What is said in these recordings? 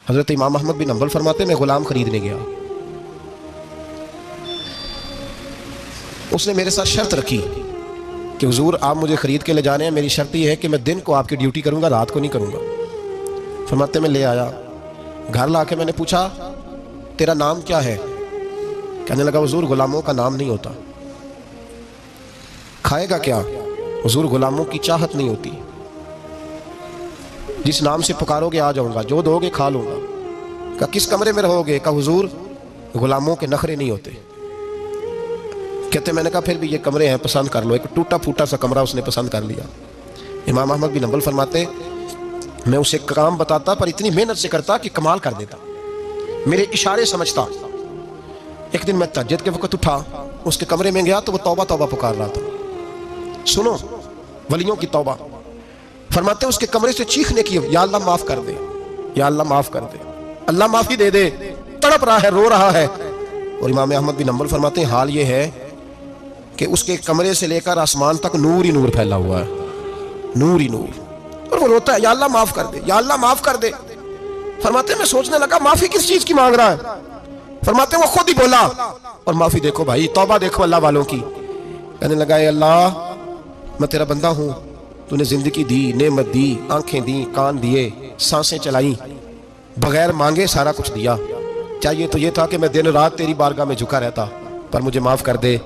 حضرت امام احمد بن حنبل فرماتے میں غلام خریدنے گیا، اس نے میرے ساتھ شرط رکھی کہ حضور آپ مجھے خرید کے لے جانے ہیں، میری شرط یہ ہے کہ میں دن کو آپ کی ڈیوٹی کروں گا، رات کو نہیں کروں گا۔ فرماتے میں لے آیا، گھر لا کے میں نے پوچھا تیرا نام کیا ہے؟ کہنے لگا حضور غلاموں کا نام نہیں ہوتا۔ کھائے گا کیا؟ حضور غلاموں کی چاہت نہیں ہوتی، جس نام سے پکارو گے آ جاؤں گا، جو دو گے کھا لوں گا۔ کہا کس کمرے میں رہو گے؟ کہا حضور غلاموں کے نخرے نہیں ہوتے۔ کہتے میں نے کہا پھر بھی یہ کمرے ہیں، پسند کر لو۔ ایک ٹوٹا پھوٹا سا کمرہ اس نے پسند کر لیا۔ امام احمد بن حنبل فرماتے میں اسے کام بتاتا پر اتنی محنت سے کرتا کہ کمال کر دیتا، میرے اشارے سمجھتا۔ ایک دن میں تہجد کے وقت اٹھا، اس کے کمرے میں گیا تو وہ توبہ توبہ پکار رہا تھا۔ سنو ولیوں کی توبہ، فرماتے اس کے کمرے سے چیخنے کی، یا اللہ معاف کر دے، یا اللہ معاف کر دے، اللہ معافی دے دے، تڑپ رہا ہے، رو رہا ہے۔ اور امام احمد بن حنبل فرماتے ہیں حال یہ ہے کہ اس کے کمرے سے لے کر آسمان تک نور ہی نور پھیلا ہوا ہے، نور ہی نور، اور وہ روتا ہے یا اللہ معاف کر دے، یا اللہ معاف کر دے۔ فرماتے میں سوچنے لگا معافی کس چیز کی مانگ رہا ہے؟ فرماتے وہ خود ہی بولا، اور معافی دیکھو بھائی، توبہ دیکھو اللہ والوں کی۔ کہنے لگا اے اللہ میں تیرا بندہ ہوں، تو نے زندگی دی، نعمت دی، آنکھیں دی، کان دیے، سانسیں چلائیں، بغیر مانگے سارا کچھ دیا۔ چاہیے تو یہ تھا کہ میں دن رات تیری بارگاہ میں جھکا رہتا، پر مجھے معاف کر دے۔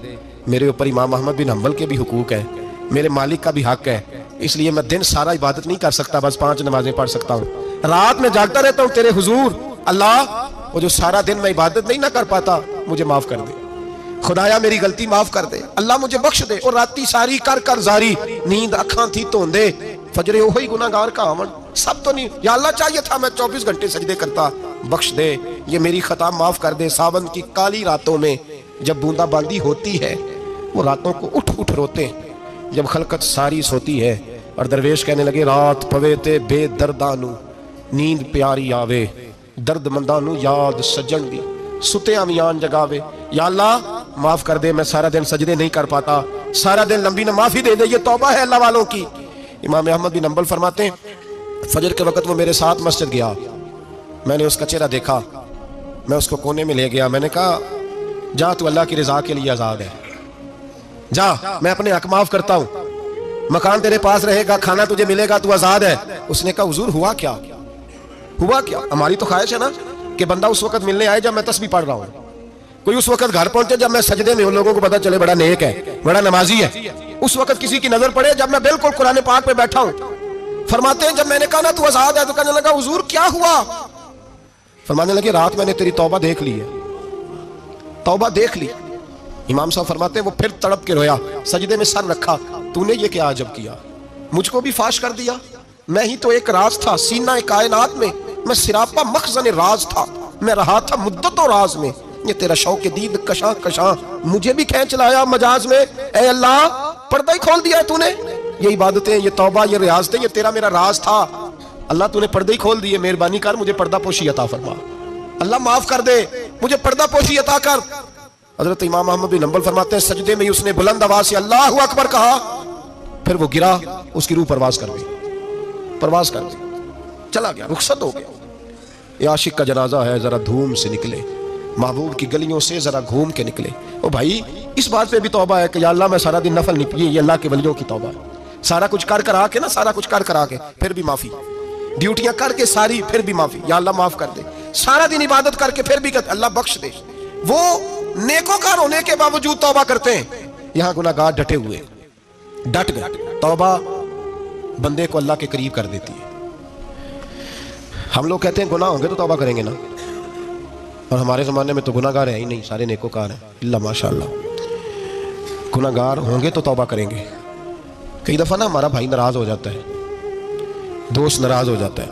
میرے اوپر امام احمد بن حنبل کے بھی حقوق ہیں، میرے مالک کا بھی حق ہے، اس لیے میں دن سارا عبادت نہیں کر سکتا، بس 5 نمازیں پڑھ سکتا ہوں، رات میں جاگتا رہتا ہوں تیرے حضور۔ اللہ وہ جو سارا دن میں عبادت نہیں نہ کر پاتا مجھے معاف کر دے، خدایا میری غلطی معاف کر دے، اللہ مجھے بخش دے۔ اور راتی ساری کر کر زاری، نیند اکھاں تھی توندے، فجرے وہی گناہگار کا آون، سب تو نہیں، یا اللہ چاہیے تھا میں 24 گھنٹے سجدے کرتا، بخش دے، یہ میری خطا معاف کر دے۔ ساون کی کالی راتوں میں جب بوندا باندی ہوتی ہے، وہ راتوں کو اٹھ اٹھ روتے ہیں، جب خلقت ساری سوتی ہے، اور درویش کہنے لگے رات پوے تے بے دردانو نیند پیاری آوے، درد مندانو یاد سجن دی ستے امیان جگاوے۔ یا اللہ معاف کر دے، میں سارا دن سجدے نہیں کر پاتا، سارا دن لمبی نہ معافی دے دے، یہ توبہ ہے اللہ والوں کی۔ امام احمد بن حنبل فرماتے ہیں فجر کے وقت وہ میرے ساتھ مسجد گیا، میں نے اس کا چہرہ دیکھا، میں اس کو کونے میں لے گیا، میں نے کہا جا تو اللہ کی رضا کے لیے آزاد ہے، جا میں اپنے حق معاف کرتا ہوں، مکان تیرے پاس رہے گا، کھانا تجھے ملے گا، تو آزاد ہے۔ اس نے کہا حضور ہوا کیا؟ ہوا کیا؟ ہماری تو خواہش ہے نا کہ بندہ اس وقت ملنے آئے جب میں تسبیح پڑھ رہا ہوں، کوئی اس وقت گھر پہنچے جب میں سجدے میں ہوں، لوگوں کو پتا چلے بڑا نیک ہے، بڑا نمازی ہے، اس وقت کسی کی نظر پڑے جب میں بالکل قرآن پاک پہ بیٹھا ہوں۔ فرماتے ہیں جب میں نے کہا نا تو آزاد ہے، تو کہنے لگا حضور کیا ہوا؟ فرمانے لگے رات میں نے تیری توبہ دیکھ لی ہے، توبہ دیکھ لی۔ امام صاحب فرماتے ہیں وہ پھر تڑپ کے رویا، سجدے میں سر رکھا، تو نے یہ کیا عجب کیا، مجھ کو بھی فاش کر دیا، میں ہی تو ایک راز تھا سینہ کائنات میں، میں سراپا مخزن راز تھا، میں رہا تھا مدت و راز میں، یہ تیرا شوق دید کشاں کشاں مجھے بھی کھینچ لایا مجاز میں۔ اے اللہ پردہ ہی کھول دیا تو نے، یہ عبادتیں، یہ توبہ، یہ ریاضتیں، یہ تیرا میرا راز تھا، اللہ تو نے پردہ ہی کھول دیے، مہربانی کر مجھے پردہ پوشی عطا فرما، اللہ معاف کر دے، مجھے پردہ پوشی عطا کر۔ حضرت امام احمد بن حنبل فرماتے ہیں سجدے میں اس نے بلند آواز سے اللہ اکبر کہا، پھر وہ گرا، اس کی روح پرواز کر گئی، پرواز کر گئی، چلا گیا، رخصت ہو گیا۔ یہ عاشق کا جنازہ ہے، ذرا دھوم سے نکلے، محبوب کی گلیوں سے ذرا گھوم کے نکلے۔ او بھائی اس بات پہ بھی توبہ ہے کہ یا اللہ میں سارا دن نفل نہیں پی، یہ اللہ کے ولیوں کی توبہ ہے، سارا کچھ کر کر آ کے نا، سارا کچھ کر کر آ کے پھر بھی معافی، ڈیوٹیاں کر کے ساری پھر بھی معافی، یا اللہ معاف کر دے، سارا دن عبادت کر کے پھر بھی اللہ بخش دے۔ وہ نیکوکار ہونے کے باوجود توبہ کرتے ہیں، یہاں گناہگار ڈٹے ہوئے، ڈٹ گئے۔ توبہ بندے کو اللہ کے قریب کر دیتی ہے۔ ہم لوگ کہتے ہیں گناہ ہوں گے تو توبہ کریں گے نا، اور ہمارے زمانے میں تو گناہگار ہے ہی نہیں، سارے نیکوکار ہیں، اللہ ماشاءاللہ، گناہگار ہوں گے تو توبہ کریں گے۔ کئی دفعہ نا ہمارا بھائی ناراض ہو جاتا ہے، دوست ناراض ہو جاتا ہے،